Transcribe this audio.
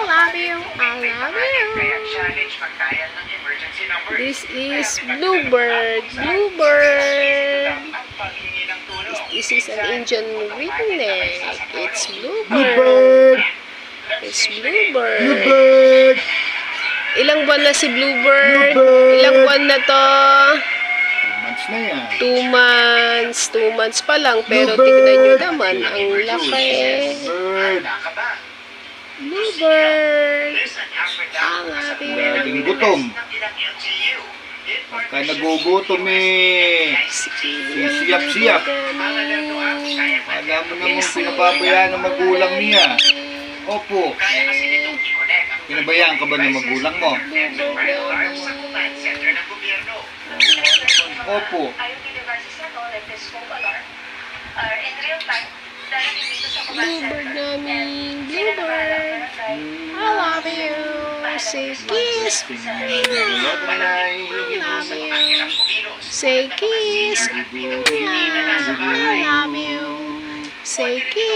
love you. I love you. This is Bluebird. Bluebird. This is an Indian redneck. It's Bluebird. It's Bluebird. Bluebird. Ilang buwan na si Bluebird? Ilang buwan na to? 2 months na yan. 2 months. 2 months pa lang. Pero tignan nyo naman. Ang laki. Bluebird. Bluebird. Ang laki. Laging gutom. Pagka nagugutom siyap-siyap. Alam mo namang pinapabayaan ng magulang niya. Opo. Pinabayaan ka ba ng magulang mo? Opo. Bluebird namin. Bluebird. I love you. Say kiss. I love you. Say kiss. I love you. Say kiss.